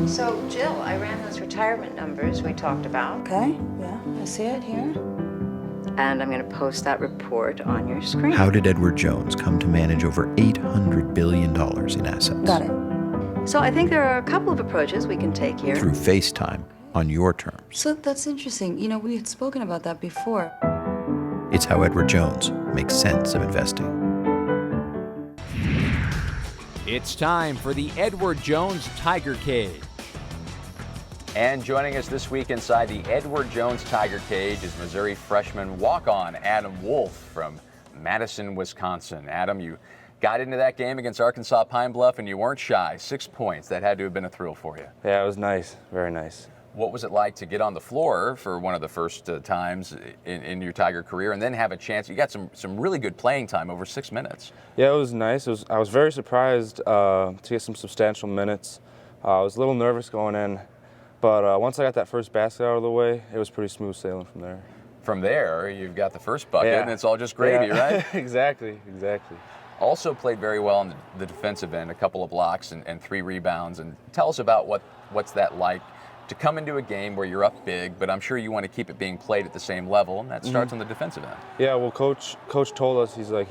So, Jill, I ran those retirement numbers we talked about. Okay, yeah, I see it here. And I'm going to post that report on your screen. How did Edward Jones come to manage over $800 billion in assets? Got it. So I think there are a couple of approaches we can take here. Through FaceTime on your terms. So that's interesting. You know, we had spoken about that before. It's how Edward Jones makes sense of investing. It's time for the Edward Jones Tiger Cage. And joining us this week inside the Edward Jones Tiger Cage is Missouri freshman walk-on Adam Wolf from Madison, Wisconsin. Adam, you got into that game against Arkansas Pine Bluff and you weren't shy. 6 points. That had to have been a thrill for you. Yeah, it was nice. Very nice. What was it like to get on the floor for one of the first times in your Tiger career and then have a chance? You got some really good playing time, over 6 minutes. Yeah, it was nice. I was very surprised to get some substantial minutes. I was a little nervous going in, but once I got that first basket out of the way, it was pretty smooth sailing from there. From there, you've got the first bucket, and it's all just gravy, right? Exactly. Also played very well on the defensive end, a couple of blocks and 3 rebounds. And tell us about what's that like to come into a game where you're up big, but I'm sure you want to keep it being played at the same level, and that starts on the defensive end. Yeah, well, coach told us, he's like,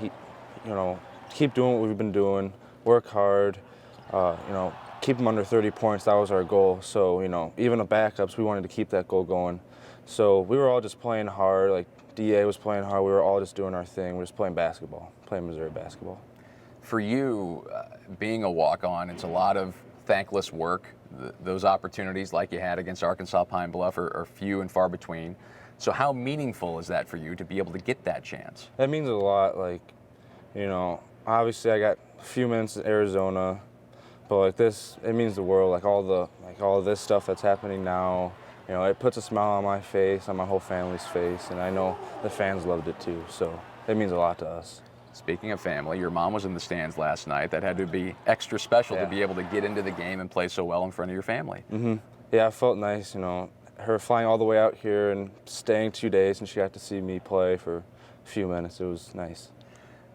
keep doing what we've been doing, work hard, keep them under 30 points. That was our goal. So, even the backups, we wanted to keep that goal going. So we were all just playing hard. Like DA was playing hard. We were all just doing our thing. We're just playing basketball, playing Missouri basketball. For you, being a walk-on, it's a lot of thankless work. Those opportunities like you had against Arkansas Pine Bluff are few and far between. So how meaningful is that for you to be able to get that chance? That means a lot. Obviously I got a few minutes in Arizona, but this, it means the world. All this stuff that's happening now, it puts a smile on my face, on my whole family's face, and I know the fans loved it too. So it means a lot to us. Speaking of family, your mom was in the stands last night. That had to be extra special to be able to get into the game and play so well in front of your family. Mm-hmm. Yeah, it felt nice, her flying all the way out here and staying 2 days, and she got to see me play for a few minutes. It was nice.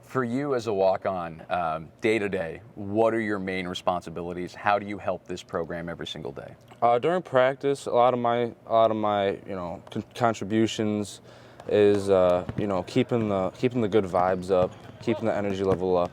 For you as a walk-on, day to day, what are your main responsibilities? How do you help this program every single day? During practice, a lot of my contributions is keeping the good vibes up, keeping the energy level up,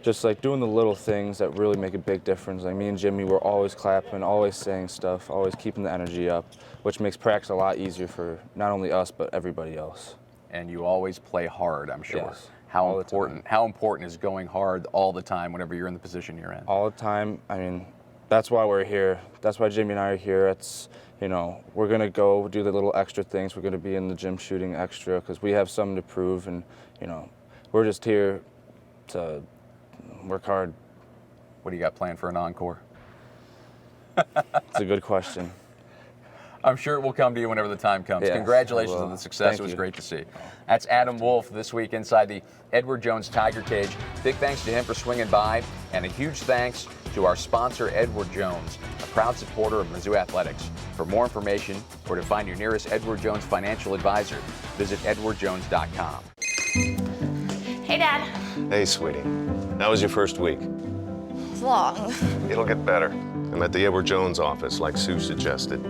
just like doing the little things that really make a big difference. Like me and Jimmy were always clapping, always saying stuff, always keeping the energy up, which makes practice a lot easier for not only us but everybody else. And you always play hard, I'm sure. Yes, how important is going hard all the time whenever you're in the position you're in? All the time. I mean, that's why we're here. That's why Jimmy and I are here. It's, we're going to go do the little extra things. We're going to be in the gym shooting extra because we have something to prove, and, we're just here to work hard. What do you got planned for an encore? It's a good question. I'm sure it will come to you whenever the time comes. Yes, congratulations on the success. Thank it was you. great to see. That's Adam Wolf this week inside the Edward Jones Tiger Cage. Big thanks to him for swinging by, and a huge thanks to our sponsor, Edward Jones, a proud supporter of Mizzou Athletics. For more information or to find your nearest Edward Jones financial advisor, visit edwardjones.com. Hey, Dad. Hey, sweetie. How was your first week? It's long. It'll get better. I'm at the Edward Jones office, like Sue suggested.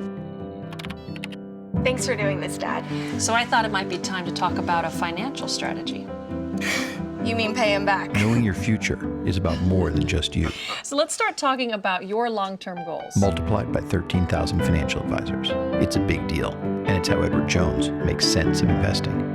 Thanks for doing this, Dad. So I thought it might be time to talk about a financial strategy. You mean pay him back? Knowing your future is about more than just you. So let's start talking about your long-term goals. Multiplied by 13,000 financial advisors. It's a big deal, and it's how Edward Jones makes sense of investing.